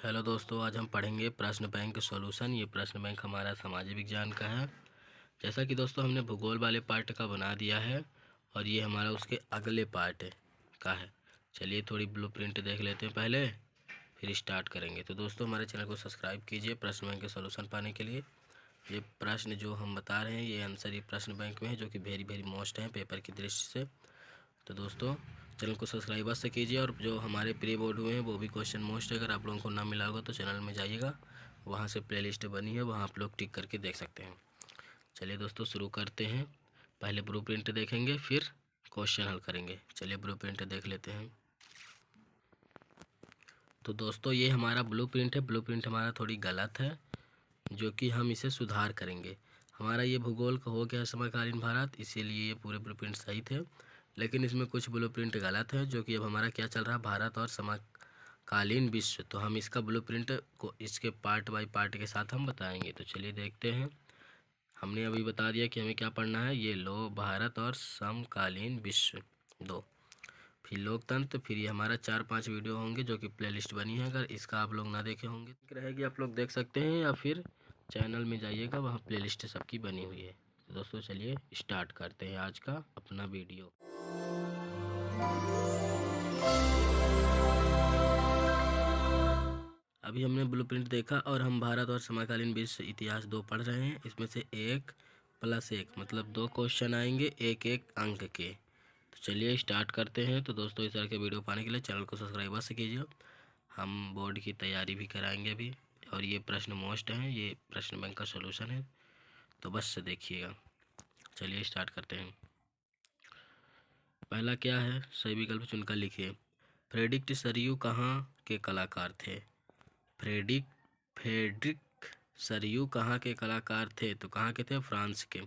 Hello दोस्तों, आज हम पढ़ेंगे प्रश्न बैंक सॉल्यूशन। ये प्रश्न बैंक हमारा सामाजिक विज्ञान का है। जैसा कि दोस्तों हमने भूगोल वाले पार्ट का बना दिया है और ये हमारा उसके अगले पार्ट का है। चलिए थोड़ी ब्लूप्रिंट देख लेते हैं पहले, फिर स्टार्ट करेंगे। तो दोस्तों हमारे चैनल को सब्सक्राइब कीजिए प्रश्न बैंक के सॉल्यूशन पाने के लिए। ये प्रश्न जो हम बता रहे हैं ये आंसर ये प्रश्न बैंक में है, जो कि वेरी मोस्ट है पेपर की दृष्टि से। तो दोस्तों चैनल को सब्सक्राइब से कीजिए, और जो हमारे प्री बोर्ड हुए हैं वो भी क्वेश्चन मोस्ट है। अगर आप लोगों को ना मिला होगा तो चैनल में जाइएगा, वहाँ से प्लेलिस्ट बनी है, वहाँ आप लोग टिक करके देख सकते हैं। चलिए दोस्तों शुरू करते हैं। पहले ब्लूप्रिंट देखेंगे फिर क्वेश्चन हल करेंगे। चलिए ब्लूप्रिंट देख लेते हैं। तो दोस्तों ये हमारा ब्लूप्रिंट है। ब्लूप्रिंट हमारा थोड़ी गलत है, जो कि हम इसे सुधार करेंगे। हमारा ये भूगोल का हो गया समकालीन भारत, इसीलिए ये पूरे ब्लूप्रिंट सही थे, लेकिन इसमें कुछ ब्लूप्रिंट गलत है, जो कि अब हमारा क्या चल रहा है, भारत और समकालीन विश्व। तो हम इसका ब्लूप्रिंट को इसके पार्ट बाय पार्ट के साथ हम बताएंगे। तो चलिए देखते हैं। हमने अभी बता दिया कि हमें क्या पढ़ना है। ये लो भारत और समकालीन विश्व 2, फिर लोकतंत्र, फिर ये हमारा 4-5 वीडियो होंगे जो कि प्लेलिस्ट बनी है। अगर इसका आप लोग ना देखे होंगे रहेगी, आप लोग देख सकते हैं, या फिर चैनल में जाइएगा, वहाँ प्लेलिस्ट सबकी बनी हुई है। तो दोस्तों चलिए स्टार्ट करते हैं आज का अपना वीडियो। अभी हमने ब्लूप्रिंट देखा और हम भारत और समकालीन विश्व इतिहास 2 पढ़ रहे हैं। इसमें से 1+1 मतलब 2 क्वेश्चन आएंगे 1-1 अंक के। तो चलिए स्टार्ट करते हैं। तो दोस्तों इस तरह के वीडियो पाने के लिए चैनल को सब्सक्राइब से कीजिए। हम बोर्ड की तैयारी भी कराएंगे अभी, और ये प्रश्न मोस्ट हैं, ये प्रश्न बैंक का सॉल्यूशन है, तो बस देखिएगा। चलिए स्टार्ट करते हैं। पहला क्या है, सही विकल्प चुनकर लिखिए। फ्रेडरिक सरयू कहाँ के कलाकार थे? फ्रेडरिक सरयू कहाँ के कलाकार थे? तो कहाँ के थे? फ्रांस के।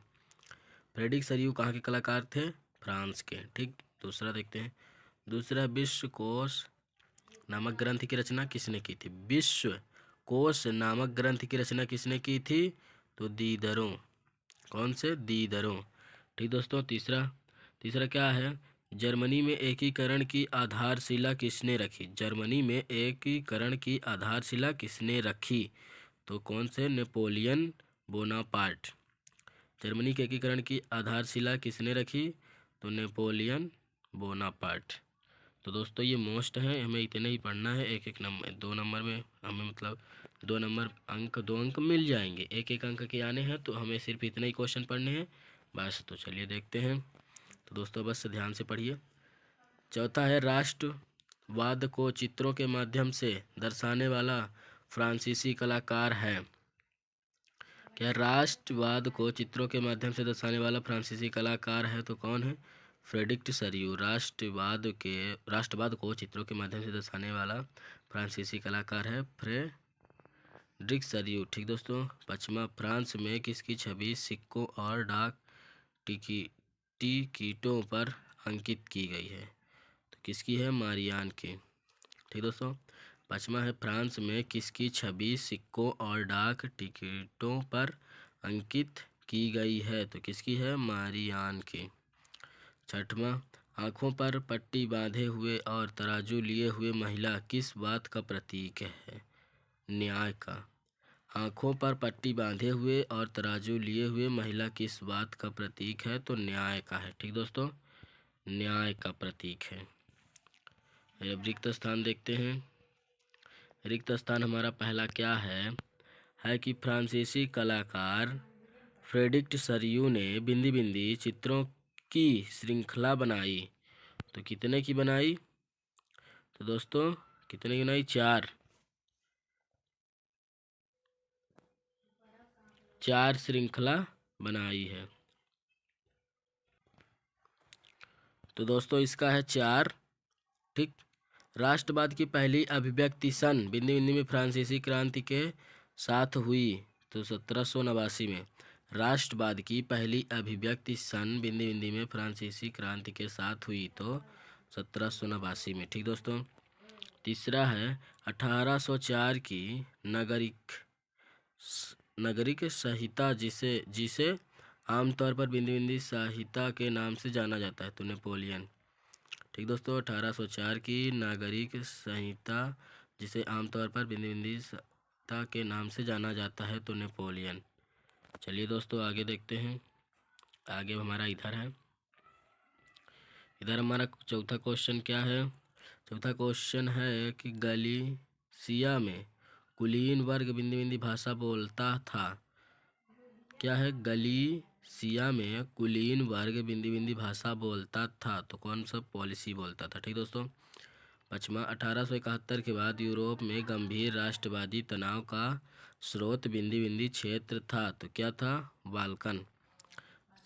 फ्रेडरिक सरयू कहाँ के कलाकार थे? फ्रांस के। ठीक, दूसरा देखते हैं। दूसरा, विश्व कोश नामक ग्रंथ की रचना किसने की थी? विश्व कोश नामक ग्रंथ की रचना किसने की थी? तो दीदरों। कौन से? दीदरों। ठीक दोस्तों, तीसरा क्या है, जर्मनी में एकीकरण की आधारशिला किसने रखी? जर्मनी में एकीकरण की आधारशिला किसने रखी? तो कौन से? Napoleon Bonaparte. जर्मनी के एकीकरण की आधारशिला किसने रखी? तो नेपोलियन बोनापार्ट। तो दोस्तों ये मोस्ट है, हमें इतने ही पढ़ना है। 1-1 नंबर 2 नंबर में हमें मतलब 2 नंबर अंक 2 अंक मिल जाएंगे। 1-1 अंक के आने हैं, तो हमें सिर्फ इतने ही क्वेश्चन पढ़ने हैं बस। तो चलिए देखते हैं। तो दोस्तों बस ध्यान से पढ़िए। चौथा है, राष्ट्रवाद को चित्रों के माध्यम से दर्शाने वाला फ्रांसीसी कलाकार है? क्या राष्ट्रवाद को चित्रों के माध्यम से दर्शाने वाला फ्रांसीसी कलाकार है? तो कौन है? फ्रेडरिक सरयू राष्ट्रवाद को चित्रों के माध्यम से दर्शाने वाला फ्रांसीसी कलाकार है फ्रेडरिक सरयू। ठीक दोस्तों, पश्चिमा फ्रांस में किसकी छवि सिक्कों और डाक टिकटों पर अंकित की गई है? तो किसकी है? मारियान की। ठीक दोस्तों, पाँचवा है, फ्रांस में किसकी छवि सिक्कों और डाक टिकटों पर अंकित की गई है? तो किसकी है? मारियान की। छठवां, आंखों पर पट्टी बांधे हुए और तराजू लिए हुए महिला किस बात का प्रतीक है? न्याय का। आंखों पर पट्टी बांधे हुए और तराजू लिए हुए महिला किस बात का प्रतीक है? तो न्याय का है। ठीक दोस्तों, न्याय का प्रतीक है। अब रिक्त स्थान देखते हैं। रिक्त स्थान हमारा पहला क्या है कि फ्रांसीसी कलाकार फ्रेडरिक सरयू ने बिंदी बिंदी चित्रों की श्रृंखला बनाई। तो कितने की बनाई? तो दोस्तों कितने की बनाई? 4 श्रृंखला बनाई है। तो दोस्तों इसका है 4। ठीक, राष्ट्रवाद की पहली अभिव्यक्ति सन बिंदी बिंदी में फ्रांसीसी क्रांति के साथ हुई। तो 1789 में राष्ट्रवाद की पहली अभिव्यक्ति सन बिंदी बिंदी में फ्रांसीसी क्रांति के साथ हुई। तो 1789 में। ठीक दोस्तों, तीसरा है, 1804 की नागरिक संहिता जिसे आमतौर पर बिंदी बिंदी संहिता के नाम से जाना जाता है। तो नेपोलियन। ठीक दोस्तों, 1804 की नागरिक संहिता जिसे आमतौर पर बिंदी बिंदी सत्ता के नाम से जाना जाता है? तो नेपोलियन। चलिए दोस्तों आगे देखते हैं। आगे हमारा इधर है, इधर हमारा चौथा क्वेश्चन क्या है? चौथा क्वेश्चन है कि गलीसिया में कुलीन वर्ग बिंदी बिंदी भाषा बोलता था। क्या है? गलीसिया में कुलीन वर्ग बिंदी बिंदी भाषा बोलता था, तो कौन सा पॉलिसी बोलता था? ठीक दोस्तों। पचमा, 1871 के बाद यूरोप में गंभीर राष्ट्रवादी तनाव का स्रोत बिंदी बिंदी क्षेत्र था, तो क्या था? बाल्कन।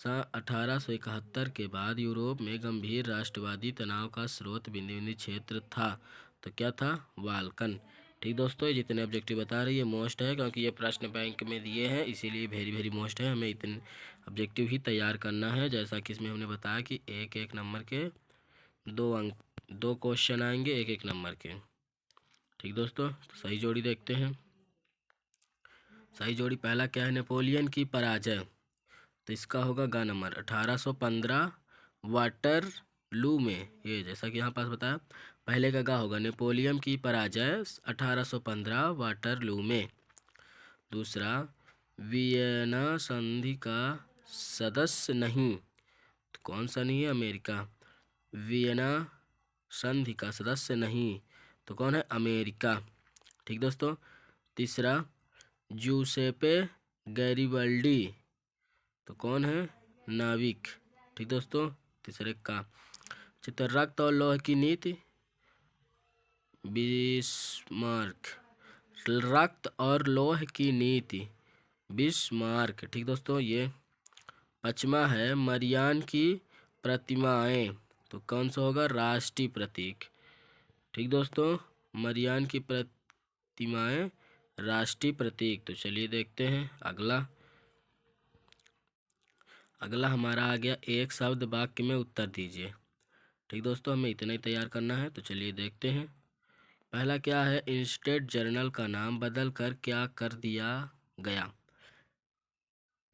1871 के बाद यूरोप में गंभीर राष्ट्रवादी तनाव का स्रोत बिंदी बिंदी क्षेत्र था, तो क्या था? बाल्कन। ठीक दोस्तों, ये जितने ऑब्जेक्टिव बता रही है मोस्ट है, क्योंकि ये प्रश्न बैंक में दिए हैं, इसीलिए वेरी वेरी मोस्ट है। हमें इतने ऑब्जेक्टिव ही तैयार करना है, जैसा कि इसमें हमने बताया कि एक एक नंबर के 2 क्वेश्चन आएंगे एक एक नंबर के। ठीक दोस्तों, तो सही जोड़ी देखते हैं। सही जोड़ी पहला क्या है? नेपोलियन की पराजय, तो इसका होगा ग नंबर। 1815 वाटरलू में, ये जैसा कि यहाँ पास बताया, पहले का गा होगा। नेपोलियन की पराजय 1815 वाटरलू में। दूसरा, वियना संधि का सदस्य नहीं, तो कौन सा नहीं है? अमेरिका। वियना संधि का सदस्य नहीं, तो कौन है? अमेरिका। ठीक दोस्तों। तीसरा, जूसेपे गैरिबल्डी, तो कौन है? नाविक। ठीक दोस्तों। तीसरे का चित्ररक्त और लौह की नीति, बिस्मार्क। रक्त और लौह की नीति, बिस्मार्क। ठीक दोस्तों। ये पचमा है, मरियान की प्रतिमाएं, तो कौन सा होगा? राष्ट्रीय प्रतीक। ठीक दोस्तों, मरियान की प्रतिमाएं राष्ट्रीय प्रतीक। तो चलिए देखते हैं अगला। अगला हमारा आ गया, एक शब्द वाक्य में उत्तर दीजिए। ठीक दोस्तों, हमें इतना ही तैयार करना है, तो चलिए देखते हैं। पहला क्या है? स्टेट जर्नल का नाम बदल कर क्या कर दिया गया?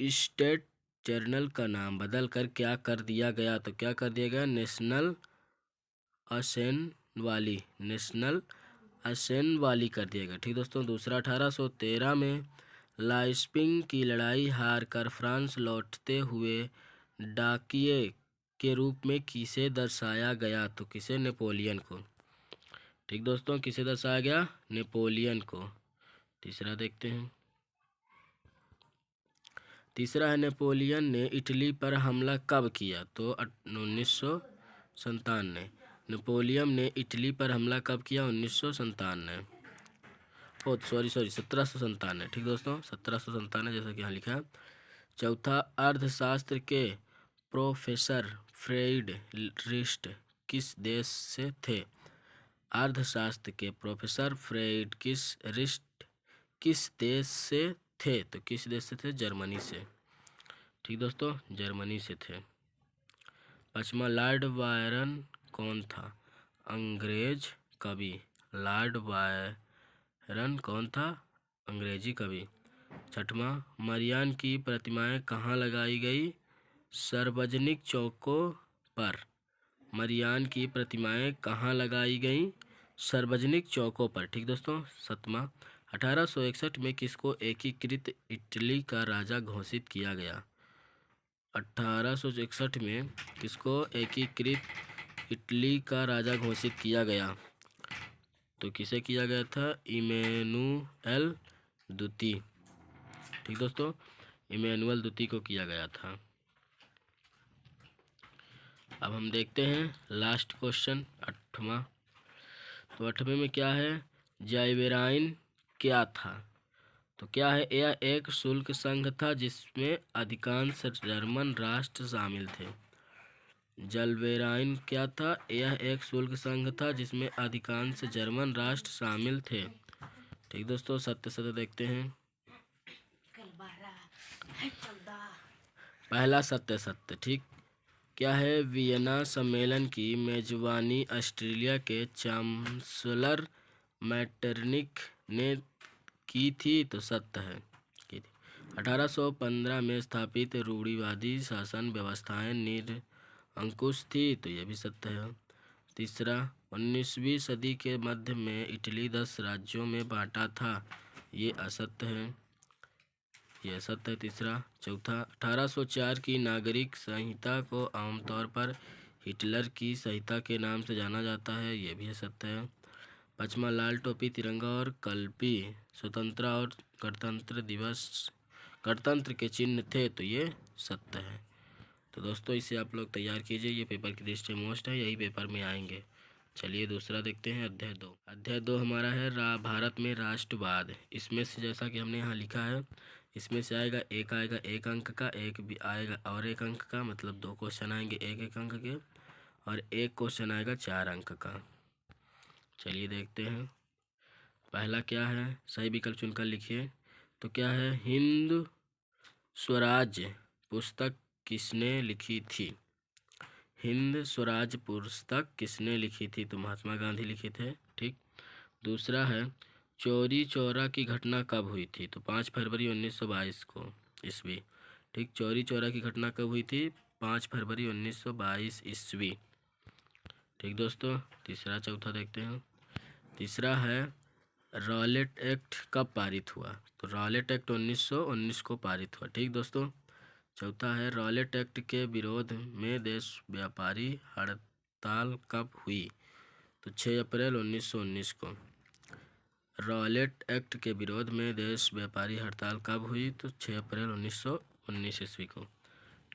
स्टेट जर्नल का नाम बदल कर क्या कर दिया गया? तो क्या कर दिया गया? नेशनल असेंबली, नेशनल असेंबली कर दिया गया। ठीक दोस्तों। दूसरा, 1813 में लाइप्जिग की लड़ाई हार कर फ्रांस लौटते हुए डाकिये के रूप में किसे दर्शाया गया? तो किसे? नेपोलियन को। ठीक दोस्तों, किसे दर्शाया गया? नेपोलियन को। तीसरा देखते हैं। तीसरा है, नेपोलियन ने इटली पर हमला कब किया? तो 1957। नेपोलियन ने इटली पर हमला कब किया? 1957। ओ सॉरी 1797। ठीक दोस्तों, 1797, जैसा कि यहाँ लिखा है। चौथा, अर्थशास्त्र के प्रोफेसर फ्रेडरिक किस देश से थे? अर्थशास्त्र के प्रोफेसर फ्रेडरिक किस देश से थे? तो किस देश से थे? जर्मनी से। ठीक दोस्तों, जर्मनी से थे। पांचवा, लॉर्ड बायरन कौन था? अंग्रेज कवि। लॉर्ड बायरन कौन था? अंग्रेजी कवि। छठवां, मरियान की प्रतिमाएं कहाँ लगाई गई? सार्वजनिक चौकों पर। मरियान की प्रतिमाएं कहाँ लगाई गई? सार्वजनिक चौकों पर। ठीक दोस्तों। सातवां, 1861 में किसको एकीकृत इटली का राजा घोषित किया गया? 1861 में किसको एकीकृत इटली का राजा घोषित किया गया? तो किसे किया गया था? इमैनुअल द्वितीय। ठीक दोस्तों, इमैनुअल द्वितीय को किया गया था। अब हम देखते हैं लास्ट क्वेश्चन, 8वां। तो 8वें में क्या है? जाइबेराइन क्या था? तो क्या है? यह एक शुल्क संघ था जिसमें अधिकांश जर्मन राष्ट्र शामिल थे। जाइबेराइन क्या था? यह एक शुल्क संघ था जिसमें अधिकांश जर्मन राष्ट्र शामिल थे। ठीक दोस्तों, सत्य सत्य देखते हैं। पहला सत्य सत्य। ठीक, क्या है? वियना सम्मेलन की मेजबानी ऑस्ट्रिया के चांसलर मेटरनिक ने की थी, तो सत्य है, की थी। 1815 में स्थापित रूढ़िवादी शासन व्यवस्थाएं निरंकुश थी, तो यह भी सत्य है। तीसरा, 19वीं सदी के मध्य में इटली 10 राज्यों में बांटा था, ये असत्य है, ये असत्य है तीसरा। चौथा, 1804 की नागरिक संहिता को आमतौर पर हिटलर की संहिता के नाम से जाना जाता है, ये भी असत्य है। पाँचवा, लाल टोपी, तिरंगा और कल्पी स्वतंत्रता और गणतंत्र के चिन्ह थे, तो ये सत्य है। तो दोस्तों इसे आप लोग तैयार कीजिए, ये पेपर की दृष्टि मोस्ट है, यही पेपर में आएंगे। चलिए दूसरा देखते हैं, अध्याय 2। अध्याय 2 हमारा है भारत में राष्ट्रवाद। इसमें से जैसा कि हमने यहाँ लिखा है, इसमें से आएगा एक अंक का, एक भी आएगा और एक अंक का, मतलब 2 क्वेश्चन आएंगे एक अंक के, और एक क्वेश्चन आएगा 4 अंक का। चलिए देखते हैं, पहला क्या है, सही विकल्प चुनकर लिखिए। तो क्या है, हिंद स्वराज पुस्तक किसने लिखी थी? हिंद स्वराज पुस्तक किसने लिखी थी? तो महात्मा गांधी लिखे थे, ठीक। दूसरा है, चौरी चौरा की घटना कब हुई थी? तो 5 फरवरी 1922 को ईस्वी, ठीक। चौरी चौरा की घटना कब हुई थी? 5 फरवरी 1922 ईस्वी, ठीक दोस्तों। तीसरा चौथा देखते हैं। तीसरा है, रॉलेट एक्ट कब पारित हुआ? तो रॉलेट एक्ट 1919 को पारित हुआ, ठीक दोस्तों। चौथा है, रॉलेट एक्ट के विरोध में देश व्यापारी हड़ताल कब हुई? तो 6 अप्रैल 1919 को। रॉलेट एक्ट के विरोध में देश व्यापारी हड़ताल कब हुई? तो 6 अप्रैल 1919 ईस्वी को,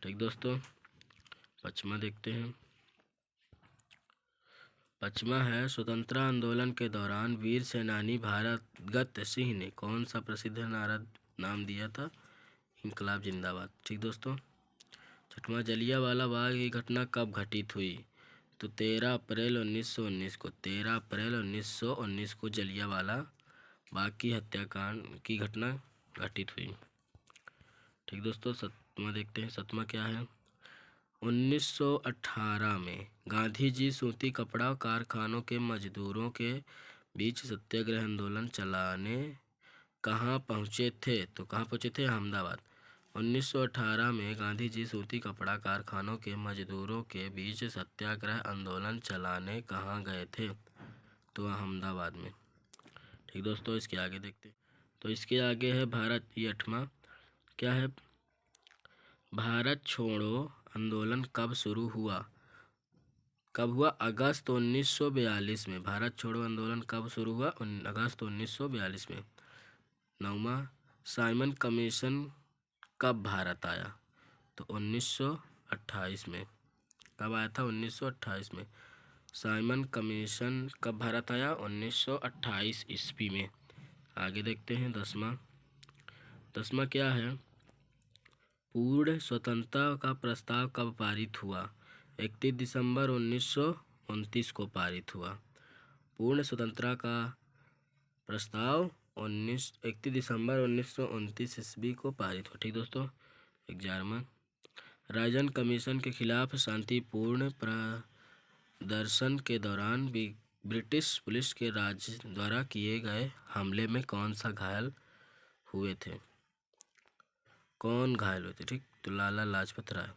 ठीक दोस्तों। पचमा देखते हैं। पचमा है, स्वतंत्रता आंदोलन के दौरान वीर सेनानी भगत सिंह ने कौन सा प्रसिद्ध नारा नाम दिया था? इनकलाब जिंदाबाद, ठीक दोस्तों। छठवां, जलियांवाला बाग की घटना कब घटित हुई? तो 13 अप्रैल 1919 को। 13 अप्रैल 1919 को जलियांवाला बाग की हत्याकांड की घटना घटित हुई, ठीक दोस्तों। सतवां देखते हैं, सतवां क्या है, 1918 में गांधी जी सूती कपड़ा कारखानों के मजदूरों के बीच सत्याग्रह आंदोलन चलाने कहाँ पहुँचे थे? तो कहाँ पहुँचे थे? अहमदाबाद। 1918 में गांधी जी सूती कपड़ा कारखानों के मजदूरों के बीच सत्याग्रह आंदोलन चलाने कहाँ गए थे? तो अहमदाबाद में, ठीक दोस्तों। इसके आगे देखते, तो इसके आगे है भारत, ये 8वां क्या है, भारत छोड़ो आंदोलन कब शुरू हुआ? कब हुआ? अगस्त 1942 में। भारत छोड़ो आंदोलन कब शुरू हुआ? अगस्त 1942 में। 9वां, साइमन कमीशन कब भारत आया? तो 1928 में। कब आया था? 1928 में। साइमन कमीशन कब भारत आया? 1928 ईस्वी में। आगे देखते हैं 10वां। 10वां क्या है, पूर्ण स्वतंत्रता का प्रस्ताव कब पारित हुआ? 31 दिसंबर 1929 को पारित हुआ। पूर्ण स्वतंत्रता का प्रस्ताव 31 दिसंबर 1929 ईस्वी को पारित हुआ, ठीक दोस्तों। 11वां, राजन कमीशन के खिलाफ शांतिपूर्ण प्रदर्शन के दौरान ब्रिटिश पुलिस के द्वारा किए गए हमले में कौन घायल हुए थे? कौन घायल हुए थे? ठीक, तो लाला लाजपत राय,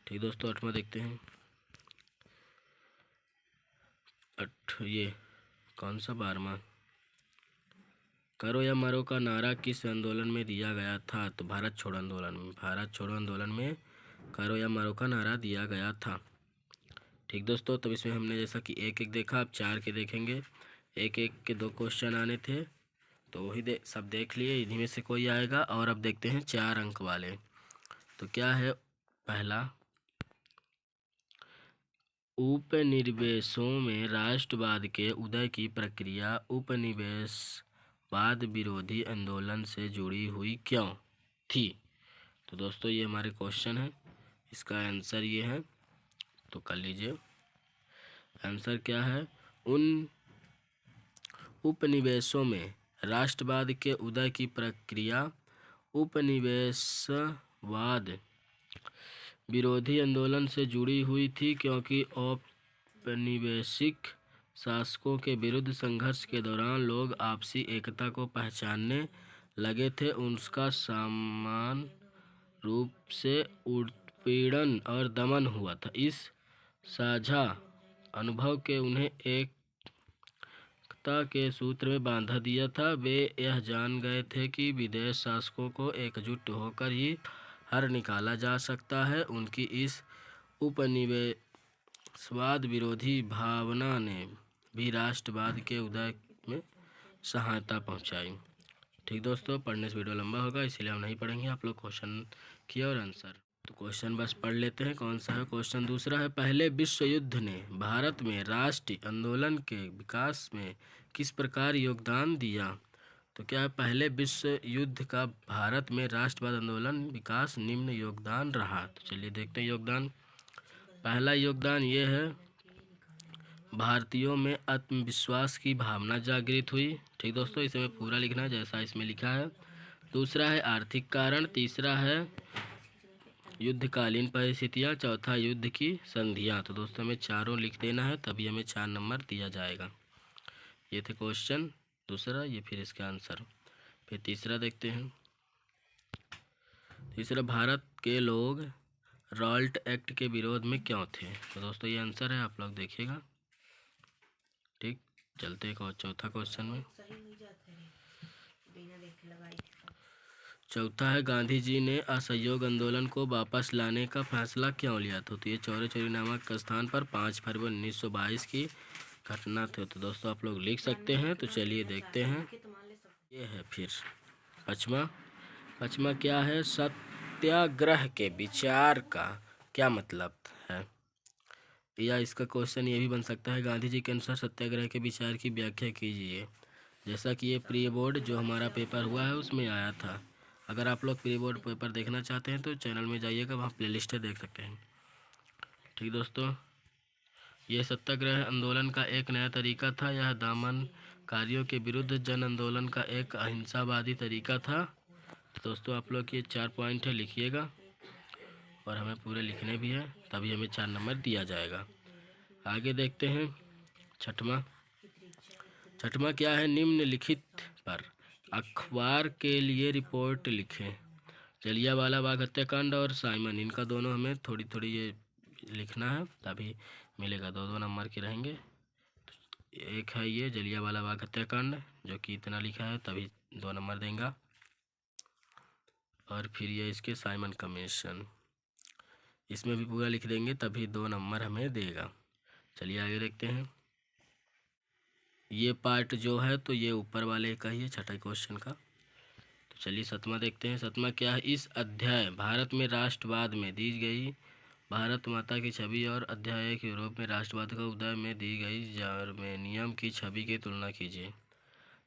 ठीक दोस्तों। 8वां देखते हैं। ये कौन सा 12वां, करो या मरो का नारा किस आंदोलन में दिया गया था? तो भारत छोड़ो आंदोलन में। भारत छोड़ो आंदोलन में करो या मरो का नारा दिया गया था, ठीक दोस्तों। तब इसमें हमने जैसा कि एक देखा, अब 4 के देखेंगे। एक के 2 क्वेश्चन आने थे, तो वही सब देख लिए, इन्हीं में से कोई आएगा। और अब देखते हैं 4 अंक वाले। तो क्या है, पहला, उपनिवेशों में राष्ट्रवाद के उदय की प्रक्रिया उपनिवेशवाद विरोधी आंदोलन से जुड़ी हुई क्यों थी? तो दोस्तों ये हमारे क्वेश्चन है, इसका आंसर ये है, तो कर लीजिए। आंसर क्या है, उन उपनिवेशों में राष्ट्रवाद के उदय की प्रक्रिया उपनिवेशवाद विरोधी आंदोलन से जुड़ी हुई थी, क्योंकि औपनिवेशिक शासकों के विरुद्ध संघर्ष के दौरान लोग आपसी एकता को पहचानने लगे थे। उसका समान रूप से उत्पीड़न और दमन हुआ था। इस साझा अनुभव के उन्हें एकता के सूत्र में बांधा दिया था। वे यह जान गए थे कि विदेश शासकों को एकजुट होकर ही हर निकाला जा सकता है। उनकी इस उपनिवेशवाद विरोधी भावना ने भी राष्ट्रवाद के उदय में सहायता पहुंचाई। ठीक दोस्तों, पढ़ने से वीडियो लंबा होगा इसलिए हम नहीं पढ़ेंगे, आप लोग क्वेश्चन किए और आंसर। तो क्वेश्चन बस पढ़ लेते हैं। कौन सा है क्वेश्चन? दूसरा है, पहले विश्व युद्ध ने भारत में राष्ट्रीय आंदोलन के विकास में किस प्रकार योगदान दिया? तो क्या है, पहले विश्व युद्ध का भारत में राष्ट्रवाद आंदोलन विकास निम्न योगदान रहा। तो चलिए देखते हैं योगदान। पहला योगदान ये है, भारतीयों में आत्मविश्वास की भावना जागृत हुई। ठीक दोस्तों, इसे में पूरा लिखना है जैसा इसमें लिखा है। दूसरा है आर्थिक कारण। तीसरा है युद्धकालीन परिस्थितियाँ। चौथा युद्ध की संधियाँ। तो दोस्तों हमें चारों लिख देना है, तभी हमें 4 नंबर दिया जाएगा। ये थे क्वेश्चन दूसरा, ये फिर इसका आंसर। फिर तीसरा देखते हैं। तीसरा, भारत के लोग रॉल्ट एक्ट के विरोध में क्यों थे? तो दोस्तों ये आंसर है, आप लोग देखिएगा। ठीक, चलते हैं चौथा क्वेश्चन में। चौथा है, गांधी जी ने असहयोग आंदोलन को वापस लाने का फैसला क्यों लिया? तो ये चौरी चौरी नामक स्थान पर 5 फरवरी 1922 की घटना थे। तो दोस्तों आप लोग लिख सकते हैं। तो चलिए देखते हैं। ये है फिर पचमा क्या है? सत्याग्रह के विचार का क्या मतलब है? या इसका क्वेश्चन ये भी बन सकता है, गांधी जी के अनुसार सत्याग्रह के विचार की व्याख्या कीजिए। जैसा कि ये प्री बोर्ड जो हमारा पेपर हुआ है उसमें आया था। अगर आप लोग प्री बोर्ड पेपर देखना चाहते हैं तो चैनल में जाइएगा, वहाँ प्लेलिस्ट देख सकते हैं। ठीक दोस्तों, ये सत्याग्रह आंदोलन का एक नया तरीका था। यह दमनकारियों के विरुद्ध जन आंदोलन का एक अहिंसावादी तरीका था। तो दोस्तों आप लोग ये 4 पॉइंट है, लिखिएगा और हमें पूरे लिखने भी है, तभी हमें 4 नंबर दिया जाएगा। आगे देखते हैं। छठवां क्या है? निम्नलिखित पर अखबार के लिए रिपोर्ट लिखें। जलियांवाला बाग हत्याकांड और साइमन, इनका दोनों हमें थोड़ी थोड़ी ये लिखना है, तभी मिलेगा। 2-2 नंबर के रहेंगे। तो एक है ये जलियांवाला बाग हत्याकांड जो कि इतना लिखा है, तभी 2 नंबर देंगे। और फिर ये इसके साइमन कमीशन, इसमें भी पूरा लिख देंगे, तभी 2 नंबर हमें देगा। चलिए आगे देखते हैं। ये पार्ट जो है तो ये ऊपर वाले का ही है, छठा क्वेश्चन का। तो चलिए 7वां देखते हैं। 7वां क्या है? इस अध्याय भारत में राष्ट्रवाद में दी गई भारत माता की छवि और अध्याय 1 यूरोप में राष्ट्रवाद का उदय में दी गई जर्मेनियम की छवि की तुलना कीजिए।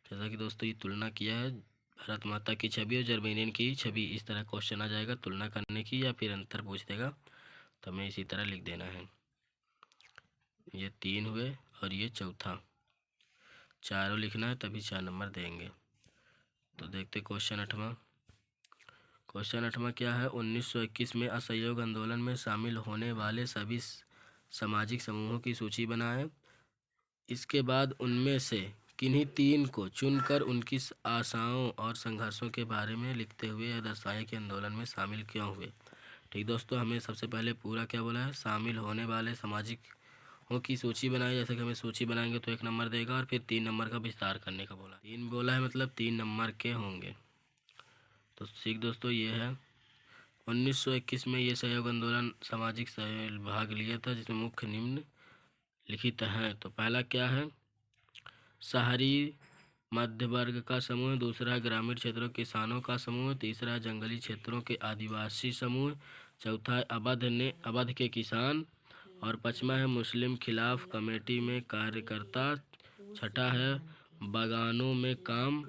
जैसा कि दोस्तों ये तुलना किया है, भारत माता की छवि और जर्मेनियन की छवि, इस तरह क्वेश्चन आ जाएगा तुलना करने की, या फिर अंतर पूछ देगा तो हमें इसी तरह लिख देना है। ये 3 हुए और ये चौथा, चारों लिखना है, तभी 4 नंबर देंगे। तो देखते क्वेश्चन 8वां। क्वेश्चन 8वां क्या है? 1921 में असहयोग आंदोलन में शामिल होने वाले सभी सामाजिक समूहों की सूची बनाएं। इसके बाद उनमें से किन्हीं 3 को चुनकर उनकी आशाओं और संघर्षों के बारे में लिखते हुए यह दर्शाएं कि आंदोलन में शामिल क्यों हुए। ठीक दोस्तों, हमें सबसे पहले पूरा क्या बोला है? शामिल होने वाले सामाजिक की सूची बनाई। जैसे कि हमें सूची बनाएंगे तो 1 नंबर देगा, और फिर 3 नंबर का विस्तार करने का बोला। 3 बोला है मतलब 3 नंबर के होंगे। तो ठीक दोस्तों, ये है 1921 में ये सहयोग आंदोलन सामाजिक भाग लिया था, जिसमें मुख्य निम्न लिखित हैं। तो पहला क्या है? शहरी मध्य वर्ग का समूह। दूसरा है ग्रामीण क्षेत्रों के किसानों का समूह। तीसरा है जंगली क्षेत्रों के आदिवासी समूह। चौथा है अवध के किसान। और 5वां है मुस्लिम खिलाफ कमेटी में कार्यकर्ता। छठा है बागानों में काम,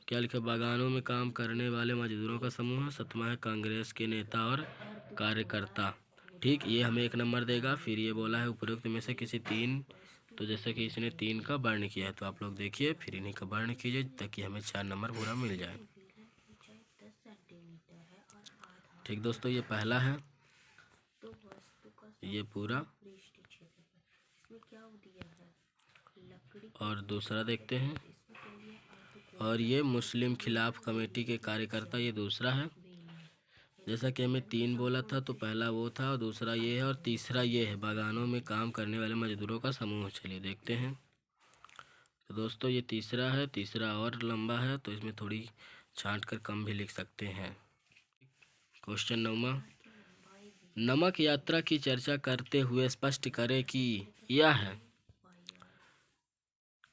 क्या लिखा? बागानों में काम करने वाले मजदूरों का समूह। 7वां है कांग्रेस के नेता और कार्यकर्ता। ठीक, ये हमें 1 नंबर देगा। फिर ये बोला है उपरोक्त में से किसी 3, तो जैसे कि इसने 3 का वर्ण किया है, तो आप लोग देखिए फिर इन्हीं का वर्ण कीजिए ताकि हमें 4 नंबर पूरा मिल जाए। ठीक दोस्तों, ये पहला है, ये पूरा। और दूसरा देखते हैं। और ये मुस्लिम खिलाफ कमेटी के कार्यकर्ता, ये दूसरा है। जैसा कि हमें 3 बोला था, तो पहला वो था और दूसरा ये है और तीसरा ये है, बागानों में काम करने वाले मजदूरों का समूह। चलिए देखते हैं। तो दोस्तों ये तीसरा है, तीसरा और लंबा है तो इसमें थोड़ी छांट कर कम भी लिख सकते हैं। क्वेश्चन 9, नमक यात्रा की चर्चा करते हुए स्पष्ट करें कि यह है,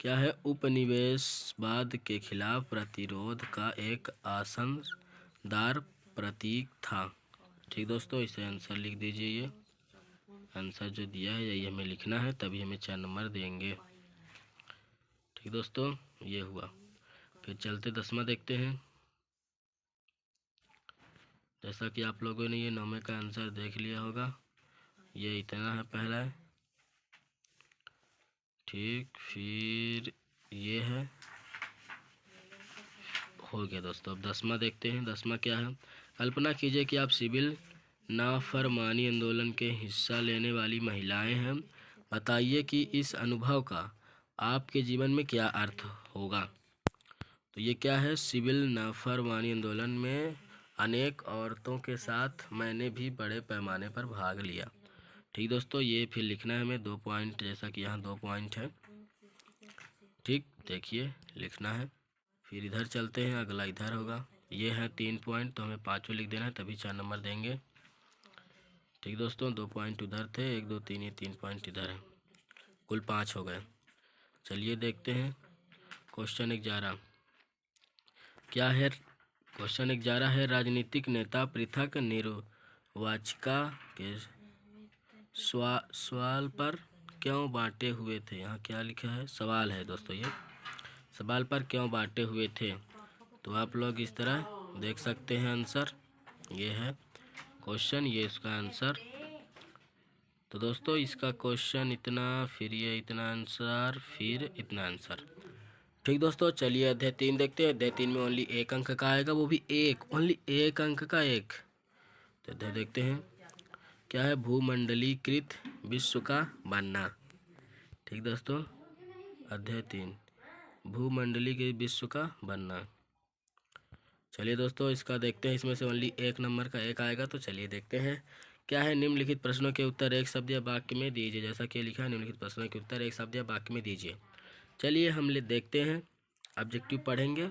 क्या है, उपनिवेशवाद के खिलाफ प्रतिरोध का एक आसनदार प्रतीक था। ठीक दोस्तों, इसे आंसर लिख दीजिए। ये आंसर जो दिया है यही हमें लिखना है, तभी हमें 4 नंबर देंगे। ठीक दोस्तों, ये हुआ। फिर चलते 10वां देखते हैं। जैसा कि आप लोगों ने ये 9वें का आंसर देख लिया होगा, ये इतना है पहला है। ठीक, फिर ये है, हो गया दोस्तों। अब 10वां देखते हैं। 10वां क्या है, कल्पना कीजिए कि आप सिविल नाफरमानी आंदोलन के हिस्सा लेने वाली महिलाएं हैं। बताइए कि इस अनुभव का आपके जीवन में क्या अर्थ होगा। तो ये क्या है, सिविल नाफरमानी आंदोलन में अनेक औरतों के साथ मैंने भी बड़े पैमाने पर भाग लिया। ठीक दोस्तों, ये फिर लिखना है हमें 2 पॉइंट, जैसा कि यहाँ 2 पॉइंट है। ठीक, देखिए लिखना है। फिर इधर चलते हैं, अगला इधर होगा। ये है 3 पॉइंट, तो हमें 5 लिख देना है, तभी 4 नंबर देंगे। ठीक दोस्तों, 2 पॉइंट उधर थे, 1 2 3, ये 3 पॉइंट इधर है, कुल 5 हो गए। चलिए देखते हैं। क्वेश्चन 11 क्या है। क्वेश्चन 11 है, राजनीतिक नेता पृथक निर्वाचिका के सवाल पर क्यों बांटे हुए थे। यहाँ क्या लिखा है, सवाल है दोस्तों, ये सवाल पर क्यों बांटे हुए थे। तो आप लोग इस तरह देख सकते हैं आंसर, ये है क्वेश्चन, ये इसका आंसर। तो दोस्तों इसका क्वेश्चन इतना, फिर ये इतना आंसर, फिर इतना आंसर। ठीक दोस्तों, चलिए अध्याय 3 देखते हैं। अध्याय 3 में ओनली 1 अंक का आएगा, वो भी ओनली 1 अंक का 1। तो अध्याय देखते हैं। क्या है, भूमंडलीकृत विश्व का बनना। ठीक दोस्तों, अध्याय 3, भूमंडलीकृत विश्व का बनना। चलिए दोस्तों इसका देखते हैं, इसमें से ओनली 1 नंबर का 1 आएगा। तो चलिए देखते हैं। क्या है, निम्नलिखित प्रश्नों के उत्तर एक शब्द या वाक्य में दीजिए। जैसा कि लिखा है, निम्नलिखित प्रश्नों के उत्तर एक शब्द या वाक्य में दीजिए। चलिए हम देखते हैं। ऑब्जेक्टिव पढ़ेंगे,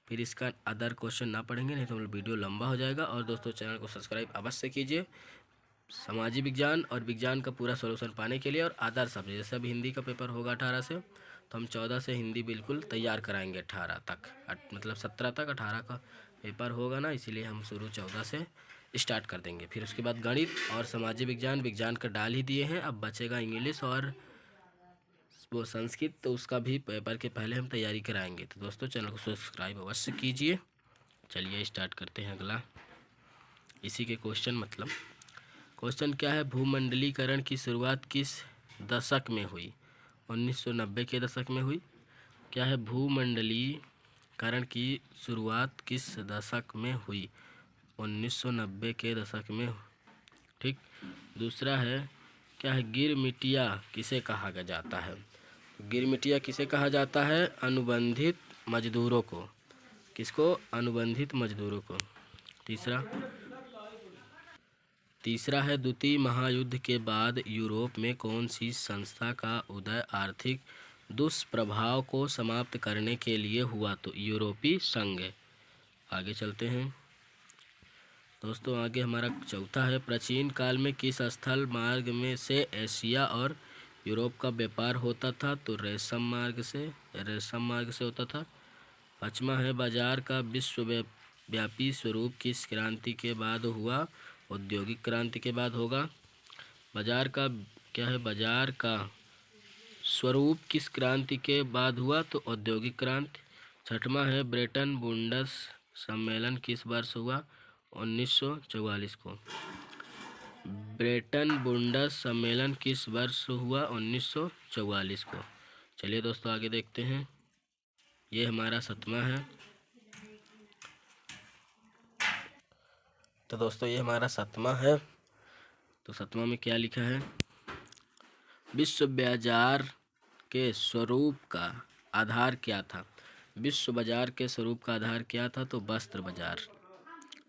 फिर इसका अदर क्वेश्चन ना पढ़ेंगे, नहीं तो वीडियो लंबा हो जाएगा। और दोस्तों चैनल को सब्सक्राइब अवश्य कीजिए। सामाजिक विज्ञान और विज्ञान का पूरा सॉल्यूशन पाने के लिए, और अदर सब्जेक्ट जैसे अभी हिंदी का पेपर होगा 18 से, तो हम 14 से हिंदी बिल्कुल तैयार कराएंगे 18 तक, मतलब 17 तक, 18 का पेपर होगा ना, इसीलिए हम शुरू 14 से स्टार्ट कर देंगे। फिर उसके बाद गणित और सामाजिक विज्ञान, विज्ञान का डाल ही दिए हैं, अब बचेगा इंग्लिश और वो संस्कृत, तो उसका भी पेपर के पहले हम तैयारी कराएंगे। तो दोस्तों चैनल को सब्सक्राइब अवश्य कीजिए। चलिए स्टार्ट करते हैं अगला, इसी के क्वेश्चन। मतलब क्वेश्चन क्या है, भूमंडलीकरण की शुरुआत किस दशक में हुई। 1990 के दशक में हुई। क्या है, भूमंडलीकरण की शुरुआत किस दशक में हुई। 1990 के दशक में। ठीक, दूसरा है, क्या है, गिरमिटिया किसे कहा जाता है। गिरमिटिया किसे कहा जाता है, अनुबंधित मजदूरों को। किसको, अनुबंधित मजदूरों को। तीसरा है, द्वितीय महायुद्ध के बाद यूरोप में कौन सी संस्था का उदय आर्थिक दुष्प्रभाव को समाप्त करने के लिए हुआ। तो यूरोपीय संघ। आगे चलते हैं दोस्तों, आगे हमारा चौथा है, प्राचीन काल में किस स्थल मार्ग में से एशिया और यूरोप का व्यापार होता था। तो रेशम मार्ग से होता था। 5वां है, बाजार का विश्वव्यापी स्वरूप किस क्रांति के बाद हुआ। औद्योगिक क्रांति के बाद होगा। बाजार का क्या है, बाजार का स्वरूप किस क्रांति के बाद हुआ। तो औद्योगिक क्रांति। 6वां है, ब्रेटन वुड्स सम्मेलन किस वर्ष हुआ। 1944 को। ब्रेटन वुड्स सम्मेलन किस वर्ष हुआ। 1944 को। चलिए दोस्तों आगे देखते हैं। ये हमारा 7वां है। तो दोस्तों ये हमारा 7वां है। तो 7वां में क्या लिखा है, विश्व बाजार के स्वरूप का आधार क्या था। विश्व बाजार के स्वरूप का आधार क्या था। तो वस्त्र बाजार।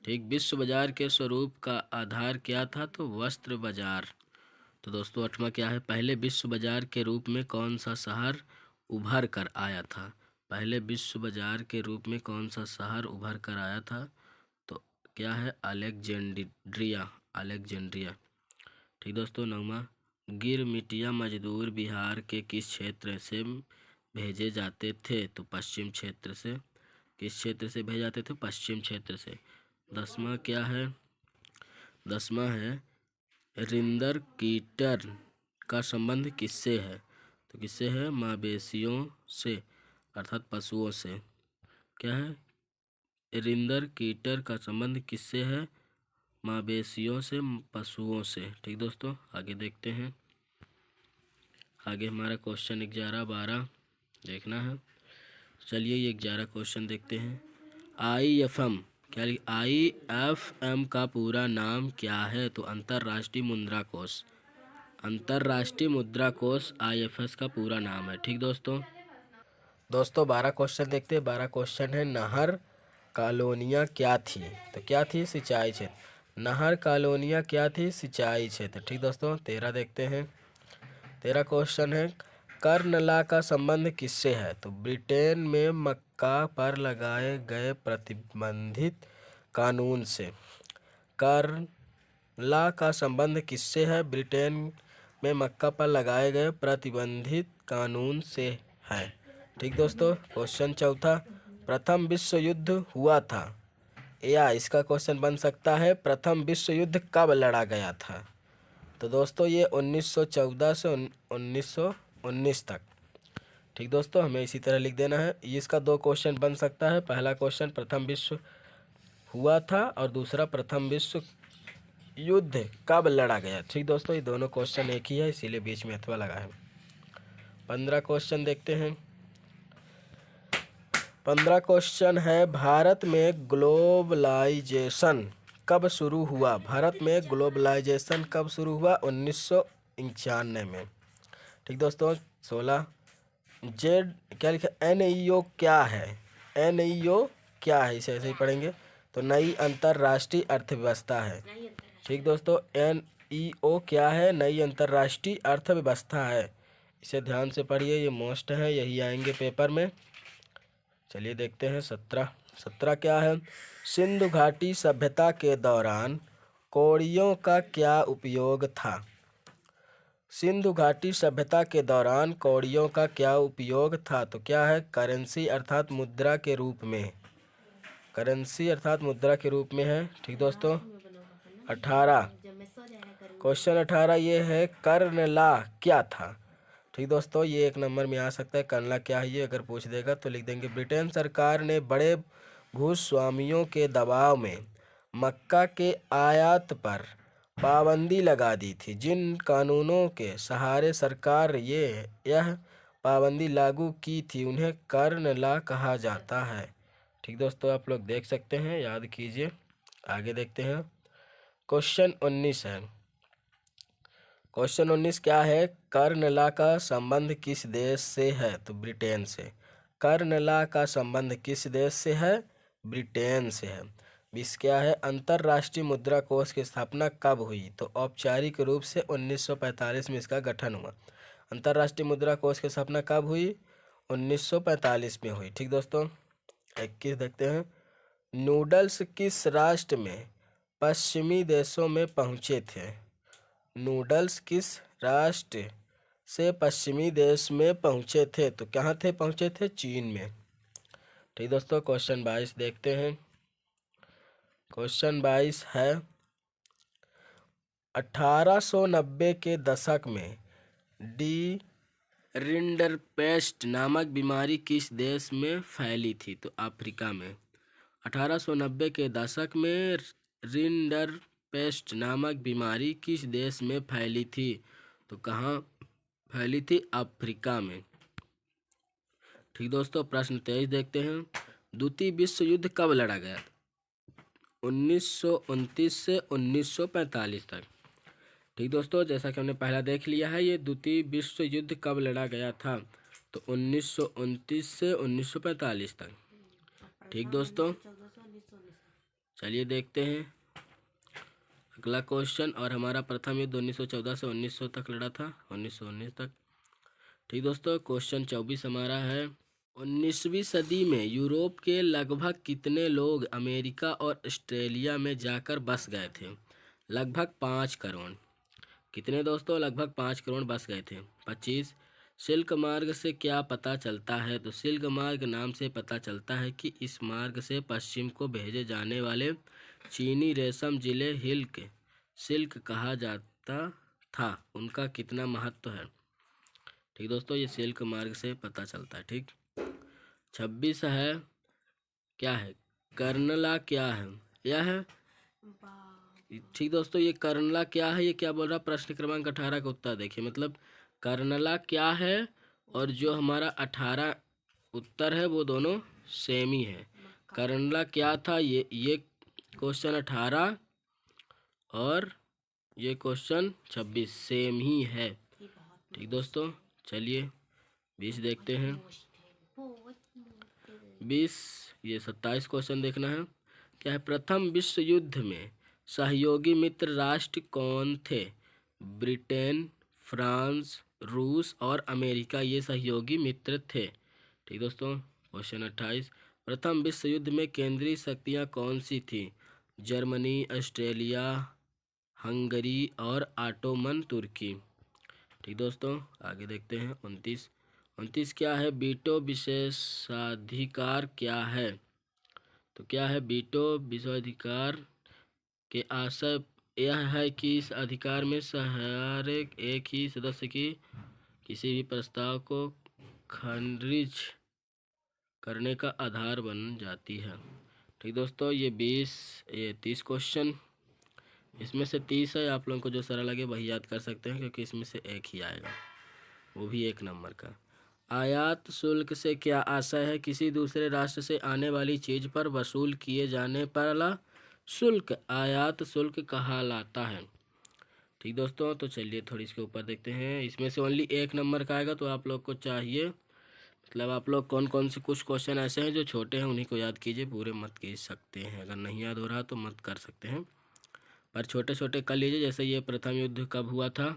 ठीक, विश्व बाजार के स्वरूप का आधार क्या था? तो वस्त्र बाजार। तो दोस्तों 8वां क्या है? पहले विश्व बाजार के रूप में कौन सा शहर उभर कर आया था? पहले विश्व बाजार के रूप में कौन सा शहर उभर कर आया था? तो क्या है? अलेक्जेंड्रिया। अलेक्जेंड्रिया। ठीक दोस्तों 9वां, गिरमिटिया मजदूर बिहार के किस क्षेत्र से भेजे जाते थे? तो पश्चिम क्षेत्र से। किस क्षेत्र से भेजे जाते थे? पश्चिम क्षेत्र से। 10वां क्या है? 10वां है रिंदर कीटर का संबंध किससे है? तो किससे है? मवेशियों से, अर्थात पशुओं से। क्या है? रिंदर कीटर का संबंध किससे है? मवेशियों से, पशुओं से। ठीक दोस्तों, आगे देखते हैं। आगे हमारा क्वेश्चन 11 12 देखना है। चलिए ये 11 क्वेश्चन देखते हैं। IFM क्या? IFM का पूरा नाम क्या है? तो अंतर्राष्ट्रीय मुद्रा कोष। अंतर्राष्ट्रीय मुद्रा कोष IFS का पूरा नाम है। ठीक दोस्तों 12 क्वेश्चन देखते हैं। 12 क्वेश्चन है, नहर कॉलोनियाँ क्या थी? तो क्या थी? सिंचाई क्षेत्र। नहर कॉलोनियाँ क्या थी? सिंचाई क्षेत्र। ठीक दोस्तों 13 देखते हैं। 13 क्वेश्चन है, कर्नला का संबंध किससे है? तो ब्रिटेन में मक्का पर लगाए गए प्रतिबंधित कानून से। कर्नला का संबंध किससे है? ब्रिटेन में मक्का पर लगाए गए प्रतिबंधित कानून से है। ठीक दोस्तों क्वेश्चन 14, प्रथम विश्व युद्ध हुआ था, या इसका क्वेश्चन बन सकता है प्रथम विश्व युद्ध कब लड़ा गया था? तो दोस्तों ये 1914 से 1919 तक। ठीक दोस्तों हमें इसी तरह लिख देना है। इसका 2 क्वेश्चन बन सकता है। पहला क्वेश्चन प्रथम विश्व हुआ था और दूसरा प्रथम विश्व युद्ध कब लड़ा गया। ठीक दोस्तों ये दोनों क्वेश्चन एक ही है, इसीलिए बीच में अथवा लगा है। 15 क्वेश्चन देखते हैं। 15 क्वेश्चन है, भारत में ग्लोबलाइजेशन कब शुरू हुआ? भारत में ग्लोबलाइजेशन कब शुरू हुआ? 1991 में। ठीक दोस्तों 16, जेड क्या लिखा? NEO क्या है? NEO क्या है? इसे ऐसे ही पढ़ेंगे। तो नई अंतर्राष्ट्रीय अर्थव्यवस्था है। ठीक दोस्तों NEO क्या है? नई अंतर्राष्ट्रीय अर्थव्यवस्था है। इसे ध्यान से पढ़िए, ये मोस्ट है, यही आएंगे पेपर में। चलिए देखते हैं 17 क्या है? सिंधु घाटी सभ्यता के दौरान कौड़ियों का क्या उपयोग था? सिंधु घाटी सभ्यता के दौरान कौड़ियों का क्या उपयोग था? तो क्या है? करेंसी अर्थात मुद्रा के रूप में। करेंसी अर्थात मुद्रा के रूप में है। ठीक दोस्तों 18 क्वेश्चन 18 ये है, कर्नला क्या था? ठीक दोस्तों ये 1 नंबर में आ सकता है। कर्नला क्या है? ये अगर पूछ देगा तो लिख देंगे, ब्रिटेन सरकार ने बड़े भूस्वामियों के दबाव में मक्का के आयात पर पाबंदी लगा दी थी। जिन कानूनों के सहारे सरकार यह पाबंदी लागू की थी उन्हें कर्नला कहा जाता है। ठीक दोस्तों आप लोग देख सकते हैं, याद कीजिए। आगे देखते हैं क्वेश्चन 19 है। क्वेश्चन 19 क्या है? कर्नला का संबंध किस देश से है? तो ब्रिटेन से। कर्नला का संबंध किस देश से है? ब्रिटेन से है। 20 क्या है? अंतर्राष्ट्रीय मुद्रा कोष की स्थापना कब हुई? तो औपचारिक रूप से 1945 में इसका गठन हुआ। अंतर्राष्ट्रीय मुद्रा कोष की स्थापना कब हुई? 1945 में हुई। ठीक दोस्तों 21 देखते हैं, नूडल्स किस राष्ट्र में पश्चिमी देशों में पहुंचे थे? नूडल्स किस राष्ट्र से पश्चिमी देश में पहुंचे थे? तो कहाँ थे पहुंचे थे? चीन में। ठीक दोस्तों क्वेश्चन 22 देखते हैं। क्वेश्चन 22 है, 1890 के दशक में डी रिंडरपेस्ट नामक बीमारी किस देश में फैली थी? तो अफ्रीका में। 1890 के दशक में रिंडरपेस्ट नामक बीमारी किस देश में फैली थी? तो कहाँ फैली थी? अफ्रीका में। ठीक दोस्तों प्रश्न 23 देखते हैं, द्वितीय विश्व युद्ध कब लड़ा गया? 1929 से 1945 तक। ठीक दोस्तों जैसा कि हमने पहला देख लिया है, ये द्वितीय विश्व युद्ध कब लड़ा गया था? तो 1929 से 1945 तक। ठीक दोस्तों चलिए देखते हैं अगला क्वेश्चन। और हमारा प्रथम युद्ध 1914 से 1900 तक लड़ा था, 1919 तक। ठीक दोस्तों, क्वेश्चन 24 हमारा है, 19वीं सदी में यूरोप के लगभग कितने लोग अमेरिका और ऑस्ट्रेलिया में जाकर बस गए थे? लगभग 5 करोड़। कितने दोस्तों? लगभग 5 करोड़ बस गए थे। 25, सिल्क मार्ग से क्या पता चलता है? तो सिल्क मार्ग नाम से पता चलता है कि इस मार्ग से पश्चिम को भेजे जाने वाले चीनी रेशम जिले सिल्क कहा जाता था, उनका कितना महत्व है? ठीक दोस्तों, ये सिल्क मार्ग से पता चलता है। ठीक, 26 है, क्या है? कर्नला क्या है? यह है, ठीक दोस्तों, ये कर्नला क्या है? ये क्या बोल रहा है? प्रश्न क्रमांक 18 का उत्तर देखिए। मतलब कर्नला क्या है और जो हमारा 18 उत्तर है वो दोनों सेम ही है। कर्नला क्या था, ये क्वेश्चन 18 और ये क्वेश्चन 26 सेम ही है। ठीक दोस्तों, चलिए 20 देखते हैं। 20, ये 27 क्वेश्चन देखना है। क्या है? प्रथम विश्व युद्ध में सहयोगी मित्र राष्ट्र कौन थे? ब्रिटेन, फ्रांस, रूस और अमेरिका ये सहयोगी मित्र थे। ठीक दोस्तों, क्वेश्चन 28, प्रथम विश्व युद्ध में केंद्रीय शक्तियाँ कौन सी थी? जर्मनी, ऑस्ट्रेलिया, हंगरी और ऑटोमन तुर्की। ठीक दोस्तों, आगे देखते हैं। 29 क्या है? वीटो विशेषाधिकार क्या है? तो क्या है? वीटो विशेषाधिकार के आशय यह है कि इस अधिकार में हर एक ही सदस्य की किसी भी प्रस्ताव को खारिज करने का आधार बन जाती है। ठीक दोस्तों, ये 30 क्वेश्चन, इसमें से 30 है, आप लोगों को जो सरल लगे वही याद कर सकते हैं क्योंकि इसमें से एक ही आएगा, वो भी 1 नंबर का। आयात शुल्क से क्या आशय है? किसी दूसरे राष्ट्र से आने वाली चीज़ पर वसूल किए जाने वाला शुल्क आयात शुल्क कहलाता है। ठीक दोस्तों, तो चलिए थोड़ी इसके ऊपर देखते हैं। इसमें से ओनली 1 नंबर का आएगा, तो आप लोग को चाहिए, मतलब आप लोग कौन कौन से कुछ क्वेश्चन ऐसे हैं जो छोटे हैं उन्हीं को याद कीजिए, पूरे मत कीज सकते हैं। अगर नहीं याद हो रहा तो मत कर सकते हैं, पर छोटे छोटे कर लीजिए। जैसे ये प्रथम युद्ध कब हुआ था,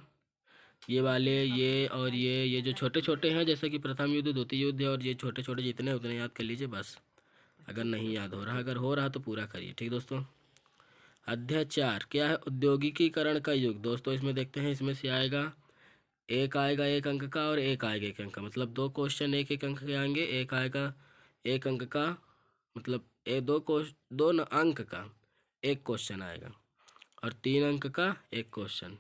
ये वाले, ये और ये जो छोटे छोटे हैं, जैसे कि प्रथम युद्ध, द्वितीय युद्ध, और ये छोटे छोटे जितने उतने याद कर लीजिए बस। अगर नहीं याद हो रहा, अगर हो रहा तो पूरा करिए। ठीक दोस्तों, अध्याय 4 क्या है? औद्योगिकीकरण का युग। दोस्तों इसमें देखते हैं, इसमें से आएगा, एक आएगा 1 अंक का और एक आएगा 1 अंक का, मतलब 2 क्वेश्चन 1 अंक के आएंगे। एक आएगा 1 अंक का, मतलब 2 अंक का 1 क्वेश्चन आएगा, और 3 अंक का 1 क्वेश्चन,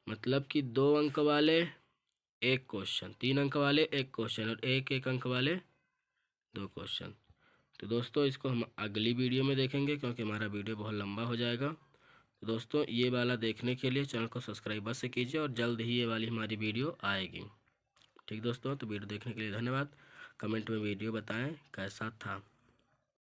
मतलब कि 2 अंक वाले 1 क्वेश्चन, 3 अंक वाले 1 क्वेश्चन, और 1 अंक वाले 2 क्वेश्चन। तो दोस्तों इसको हम अगली वीडियो में देखेंगे क्योंकि हमारा वीडियो बहुत लंबा हो जाएगा। तो दोस्तों ये वाला देखने के लिए चैनल को सब्सक्राइब बस से कीजिए, और जल्द ही ये वाली हमारी वीडियो आएगी। ठीक दोस्तों, तो वीडियो देखने के लिए धन्यवाद। कमेंट में वीडियो बताएं कैसा था।